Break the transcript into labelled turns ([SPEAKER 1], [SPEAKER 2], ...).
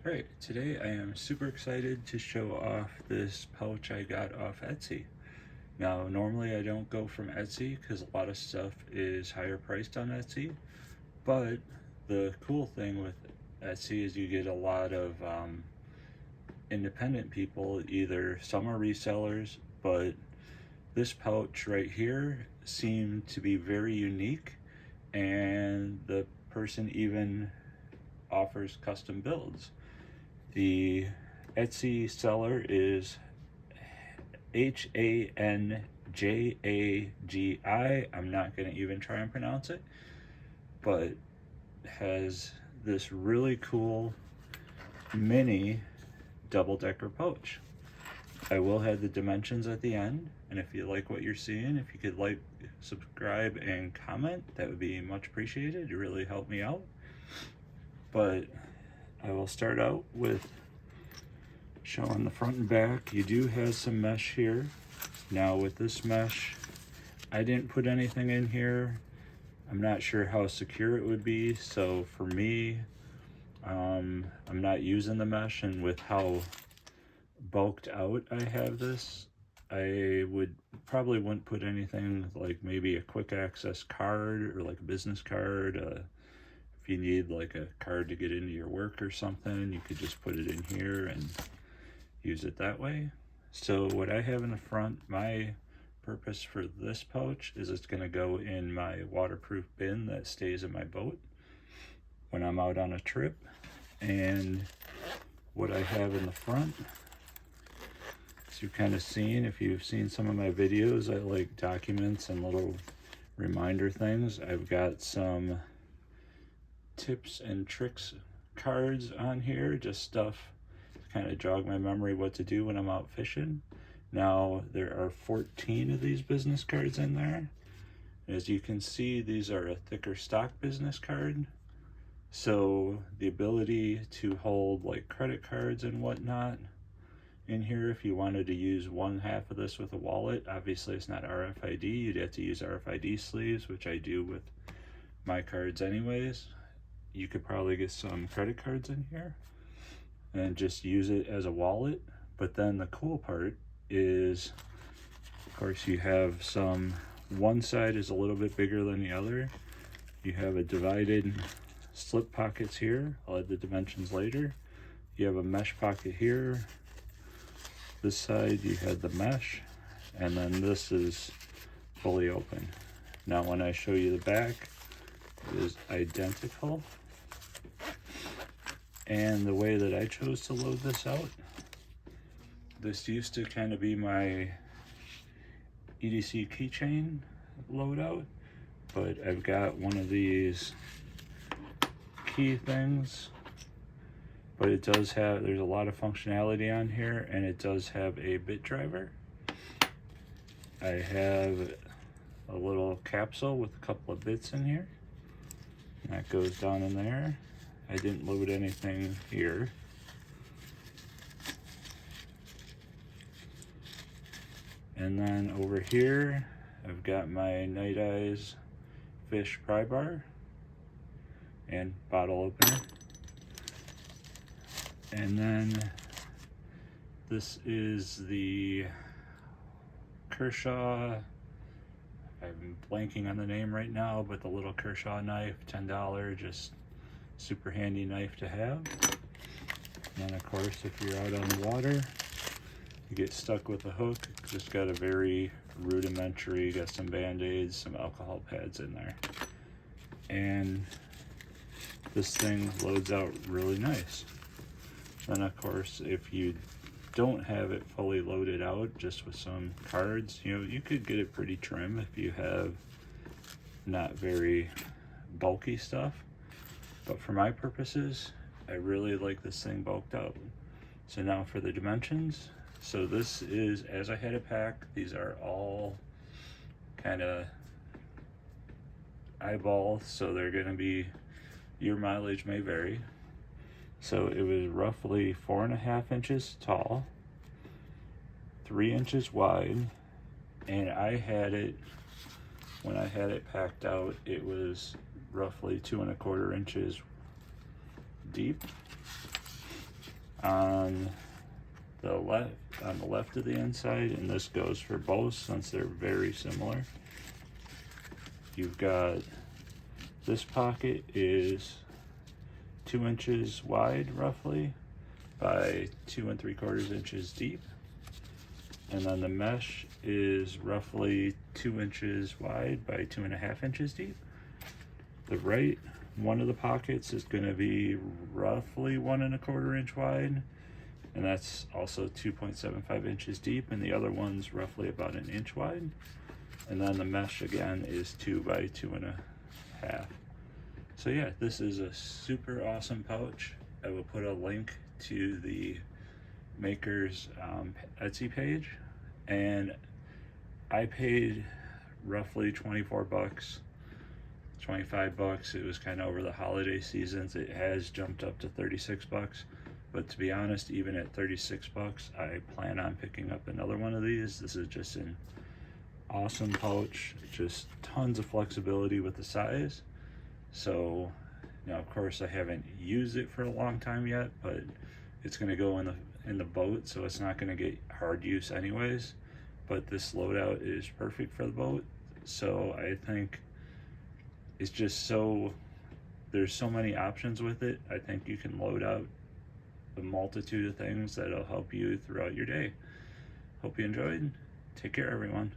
[SPEAKER 1] Alright, today I am super excited to show off this pouch I got off Etsy. Now, normally I don't go from Etsy because a lot of stuff is higher priced on Etsy, but the cool thing with Etsy is you get a lot of independent people, either some are resellers, but this pouch right here seemed to be very unique, and the person even offers custom builds. The Etsy seller is Hanjagi. I'm not going to even try and pronounce it, but has this really cool mini double-decker pouch. I will have the dimensions at the end, and if you like what you're seeing, if you could like, subscribe, and comment, that would be much appreciated. It really helped me out. But I will start out with showing the front and back. You do have some mesh here. Now with this mesh, I didn't put anything in here. I'm not sure how secure it would be, so for me, I'm not using the mesh, and with how bulked out I have this, I probably wouldn't put anything like maybe a quick access card or like a business card. If you need like a card to get into your work or something, you could just put it in here and use it that way. So what I have in the front, my purpose for this pouch is it's going to go in my waterproof bin that stays in my boat when I'm out on a trip. And what I have in the front, as you've kind of seen, if you've seen some of my videos, I like documents and little reminder things. I've got some tips and tricks cards on here, just stuff to kind of jog my memory what to do when I'm out fishing. Now, there are 14 of these business cards in there. As you can see, these are a thicker stock business card. So the ability to hold like credit cards and whatnot in here, if you wanted to use one half of this with a wallet, obviously it's not RFID, you'd have to use RFID sleeves, which I do with my cards anyways. You could probably get some credit cards in here and just use it as a wallet. But then the cool part is, of course, you have one side is a little bit bigger than the other. You have a divided slip pockets here. I'll add the dimensions later. You have a mesh pocket here. This side you had the mesh, and then this is fully open. Now when I show you the back, it is identical. And the way that I chose to load this out, this used to kind of be my EDC keychain loadout, but I've got one of these key things, but it does have, there's a lot of functionality on here, and it does have a bit driver. I have a little capsule with a couple of bits in here. That goes down in there. I didn't load anything here. And then over here, I've got my Night Eyes fish pry bar and bottle opener. And then this is the Kershaw, I'm blanking on the name right now, but the little Kershaw knife, $10, just super handy knife to have. And then of course, if you're out on the water, you get stuck with a hook, just got a very rudimentary, got some band-aids, some alcohol pads in there. And this thing loads out really nice. Then of course, if you don't have it fully loaded out, just with some cards, you could get it pretty trim if you have not very bulky stuff. But for my purposes, I really like this thing bulked out. So now for the dimensions. So this is, as I had it packed, these are all kind of eyeball, so they're gonna be, your mileage may vary. So it was roughly 4.5 inches tall, 3 inches wide, and I had it, when I had it packed out, it was roughly 2.25 inches deep. on the left of the inside, and this goes for both since they're very similar. You've got this pocket is 2 inches wide roughly by 2 3/4 inches deep, and then the mesh is roughly 2 inches wide by 2.5 inches deep. The right one of the pockets is going to be roughly 1 1/4 inch wide, and that's also 2.75 inches deep, and the other one's roughly about 1 inch wide. And then the mesh again is 2 by 2.5. So yeah, this is a super awesome pouch. I will put a link to the maker's Etsy page, and I paid roughly 24 bucks, 25 bucks. It was kind of over the holiday seasons. It has jumped up to 36 bucks. But to be honest, even at 36 bucks, I plan on picking up another one of these. This is just an awesome pouch, just tons of flexibility with the size. So, you know, of course I haven't used it for a long time yet, but it's going to go in the boat, so it's not going to get hard use anyways. But this loadout is perfect for the boat. So I think it's just there's so many options with it. I think you can load out a multitude of things that'll help you throughout your day. Hope you enjoyed. Take care, everyone.